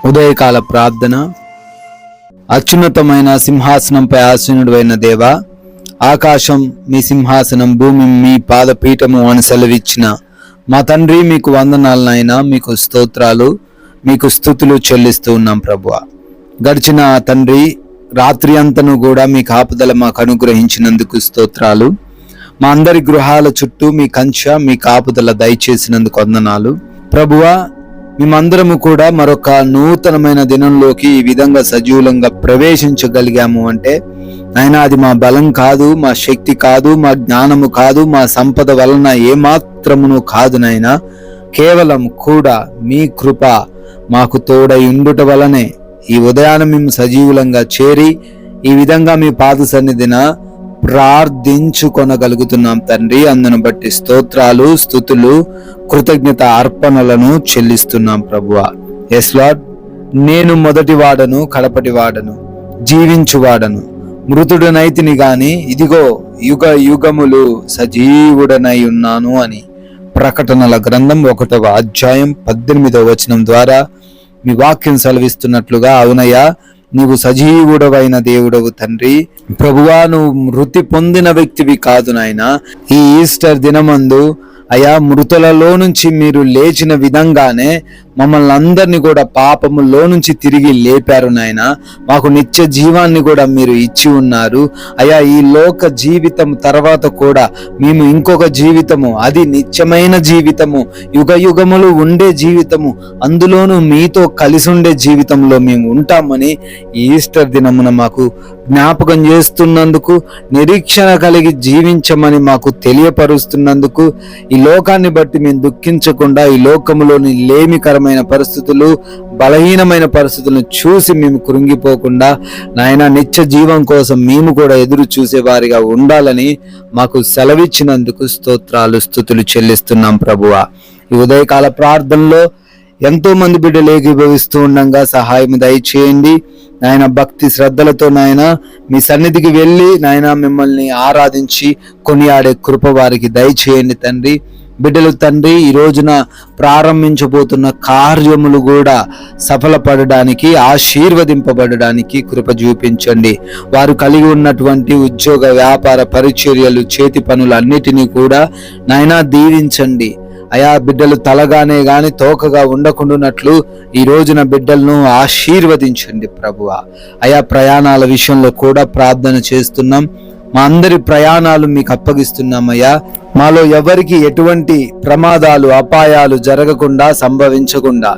ఉదయకాల ప్రార్థన. అత్యున్నతమైన సింహాసనంపై ఆసీనుడైన దేవా, ఆకాశం మీ సింహాసనం, భూమి మీ పాదపీఠము అని సెలవిచ్చిన మా తండ్రి, మీకు వందనాలనైనా, మీకు స్తోత్రాలు, మీకు స్తుతులు చెల్లిస్తూ ఉన్నాం ప్రభువా. గడిచిన తండ్రి రాత్రి అంతను కూడా మీ కాపుదల మాకు అనుగ్రహించినందుకు స్తోత్రాలు. మా అందరి గృహాల చుట్టూ మీ కంచె, మీ కాపుదల దయచేసినందుకు వందనాలు ప్రభువా. మేమందరము కూడా మరొక నూతనమైన దినంలోకి ఈ విధంగా సజీవంగా ప్రవేశించగలిగాము అంటే నాయనా, అది మా బలం కాదు, మా శక్తి కాదు, మా జ్ఞానము కాదు, మా సంపద వలన ఏమాత్రమును కాదు నాయనా, కేవలం కూడా మీ కృప మాకు తోడై ఉండుట వలనే ఈ ఉదయాన మేము సజీవులంగా చేరి ఈ విధంగా మీ పాద సన్నిధిన ప్రార్థించుకొనగలుగుతున్నాం తండ్రి. అందును బట్టి స్తోత్రాలు, స్తుతులు, కృతజ్ఞత అర్పణలను చెల్లిస్తున్నాం ప్రభువా. ఎస్ లార్డ్, నేను మొదటి వాడను, కడపటి వాడను, జీవించువాడను, మృతుడనైతిని గాని ఇదిగో యుగ యుగములు సజీవుడనై ఉన్నాను అని ప్రకటనల గ్రంథం 1వ అధ్యాయం 18వ వచనం ద్వారా మీ వాక్యం సెలవిస్తున్నట్లుగా, అవునయ్యా, నీవు సజీవుడవైన దేవుడవు తండ్రి. ప్రభువా, నువ్వు మృతి పొందిన వ్యక్తివి కాదు నాయనా. ఈ ఈస్టర్ దినమందు అయా, మృతులలో నుంచి మీరు లేచిన విధంగానే మమ్మల్ని అందరినీ కూడా పాపములో నుంచి తిరిగి లేపారు నాయన. మాకు నిత్య జీవాన్ని కూడా మీరు ఇచ్చి ఉన్నారు అయా. ఈ లోక జీవితం తర్వాత కూడా మేము ఇంకొక జీవితము, అది నిత్యమైన జీవితము, యుగ యుగములు ఉండే జీవితము, అందులోనూ మీతో కలిసి ఉండే జీవితంలో మేము ఉంటామని ఈస్టర్ దినమున మాకు జ్ఞాపకం చేస్తున్నందుకు, నిరీక్షణ కలిగి జీవించమని మాకు తెలియపరుస్తున్నందుకు, ఈ లోకాన్ని బట్టి మేము దుఃఖించకుండా, ఈ లోకములోని లేమికరమైన పరిస్థితులు, బలహీనమైన పరిస్థితులను చూసి మేము కృంగిపోకుండా నాయన, నిత్య జీవం కోసం మేము కూడా ఎదురు చూసేవారిగా ఉండాలని మాకు సెలవిచ్చినందుకు స్తోత్రాలు, స్తుతులు చెల్లిస్తున్నాం ప్రభువా. ఈ ఉదయకాల ప్రార్థనలో ఎంతో మంది బిడ్డలు ఏకీభవిస్తూ ఉండగా సహాయం దయచేయండి నాయన. భక్తి శ్రద్ధలతో నాయన మీ సన్నిధికి వెళ్ళి నాయన మిమ్మల్ని ఆరాధించి కొనియాడే కృప వారికి దయచేయండి తండ్రి. బిడ్డలు తండ్రి, ఈ రోజున ప్రారంభించబోతున్న కార్యములు కూడా సఫలపడడానికి, ఆశీర్వదింపబడడానికి కృప చూపించండి. వారు కలిగి ఉన్నటువంటి ఉద్యోగ, వ్యాపార, పరిచర్యలు, చేతి పనులు అన్నిటినీ కూడా నాయనా దీవించండి అయా. బిడ్డలు తలగానే గాని తోకగా ఉండకుండానట్లు ఈ రోజున బిడ్డలను ఆశీర్వదించండి ప్రభువా. అయా, ప్రయాణాల విషయంలో కూడా ప్రార్థన చేస్తున్నాం. మా అందరి ప్రయాణాలు మీకు అప్పగిస్తున్నామయ్యా. మాలో ఎవరికి ఎటువంటి ప్రమాదాలు, అపాయాలు జరగకుండా, సంభవించకుండా,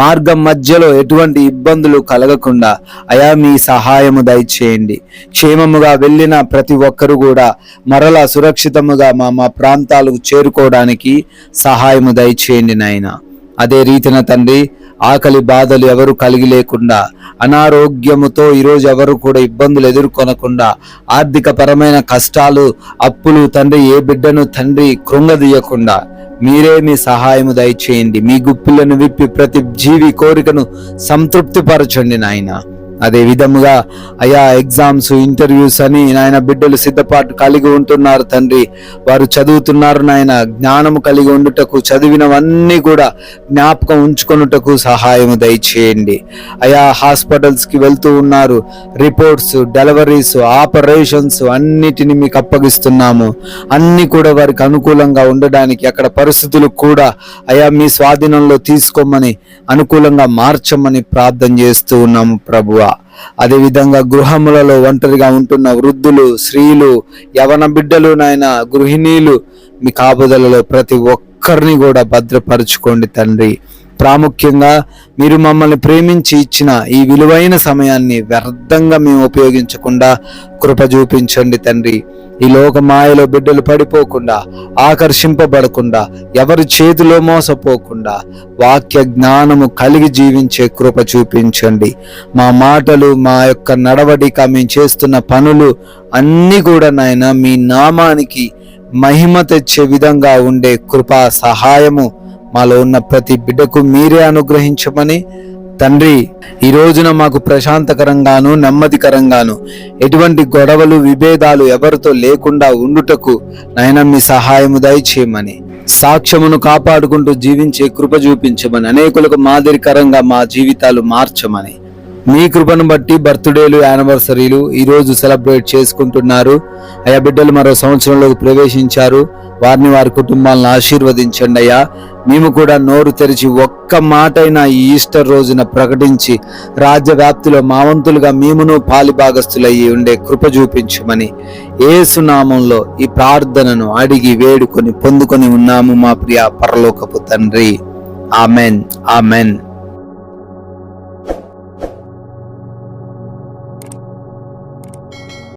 మార్గం మధ్యలో ఎటువంటి ఇబ్బందులు కలగకుండా అయా మీ సహాయము దయచేయండి. క్షేమముగా వెళ్ళిన ప్రతి ఒక్కరు కూడా మరలా సురక్షితముగా మా ప్రాంతాలకు చేరుకోవడానికి సహాయము దయచేయండి నాయన. అదే రీతిన తండ్రి, ఆకలి బాధలు ఎవరు కలిగి లేకుండా, అనారోగ్యముతో ఈరోజు ఎవరు కూడా ఇబ్బందులు ఎదుర్కొనకుండా, ఆర్థిక పరమైన కష్టాలు, అప్పులు తండ్రి ఏ బిడ్డను తండ్రి కృంగదీయకుండా మీరే మీ సహాయము దయచేయండి. మీ గుప్పిలను విప్పి ప్రతి జీవి కోరికను సంతృప్తిపరచండి నాయన. అదే విధముగా అయా, ఎగ్జామ్స్, ఇంటర్వ్యూస్ అని నాయన బిడ్డలు సిద్ధపాటు కలిగి ఉంటున్నారు తండ్రి. వారు చదువుతున్నారు నాయన. జ్ఞానము కలిగి ఉండుటకు, చదివినవన్నీ కూడా జ్ఞాపకం ఉంచుకొనుటకు సహాయము దయచేయండి అయా. హాస్పిటల్స్కి వెళ్తూ ఉన్నారు. రిపోర్ట్స్, డెలివరీస్, ఆపరేషన్స్ అన్నిటిని మీకు అప్పగిస్తున్నాము. అన్ని కూడా వారికి అనుకూలంగా ఉండడానికి, అక్కడ పరిస్థితులు కూడా అయా మీ స్వాధీనంలో తీసుకోమని, అనుకూలంగా మార్చమని ప్రార్థన చేస్తూ ఉన్నాము ప్రభువా. అదేవిధంగా గృహములలో ఒంటరిగా ఉంటున్న వృద్ధులు, స్త్రీలు, యవన బిడ్డలు నాయన, గృహిణీలు మీ కాపుదలలో ప్రతి ఒక్కరిని కూడా భద్రపరచుకోండి తండ్రి. ప్రాముఖ్యంగా మీరు మమ్మల్ని ప్రేమించి ఇచ్చిన ఈ విలువైన సమయాన్ని వ్యర్థంగా మేము ఉపయోగించకుండా కృప చూపించండి తండ్రి. ఈ లోక మాయలో బిడ్డలు పడిపోకుండా, ఆకర్షింపబడకుండా, ఎవరి చేతిలో మోసపోకుండా వాక్య జ్ఞానము కలిగి జీవించే కృప చూపించండి. మా మాటలు, మా యొక్క నడవడిక, మేము చేస్తున్న పనులు అన్నీ కూడా నాయన మీ నామానికి మహిమ తెచ్చే విధంగా ఉండే కృపా సహాయము మాలో ఉన్న ప్రతి బిడ్డకు మీరే అనుగ్రహించమని తండ్రి, ఈ రోజున మాకు ప్రశాంతకరంగాను నెమ్మదికరంగాను ఎటువంటి గొడవలు విభేదాలు ఎవరితో లేకుండా ఉండుటకు నాయన మీ సహాయము దయచేయమని, సాక్ష్యమును కాపాడుకుంటూ జీవించే కృప చూపించమని, అనేకులకు మాదిరికరంగా మా జీవితాలు మార్చమని, మీ కృపను బట్టి బర్త్డేలు యానివర్సరీలు ఈ రోజు సెలబ్రేట్ చేసుకుంటున్నారు. అయ్యా, బిడ్డలు మరో సంవత్సరంలోకి ప్రవేశించారు. వారిని వారి కుటుంబాలను ఆశీర్వదించండి అయ్యా. మేము కూడా నోరు తెరిచి ఒక్క మాటైనా ఈ ఈస్టర్ రోజున ప్రకటించి రాజ్య వ్యాప్తిలో మా వంతులుగా మేమును పాలిభాగస్తులయ్యి ఉండే కృప చూపించమని యేసు నామంలో ఈ ప్రార్థనను అడిగి వేడుకొని పొందుకొని ఉన్నాము మా ప్రియ పరలోకపు తండ్రి. Amen, amen.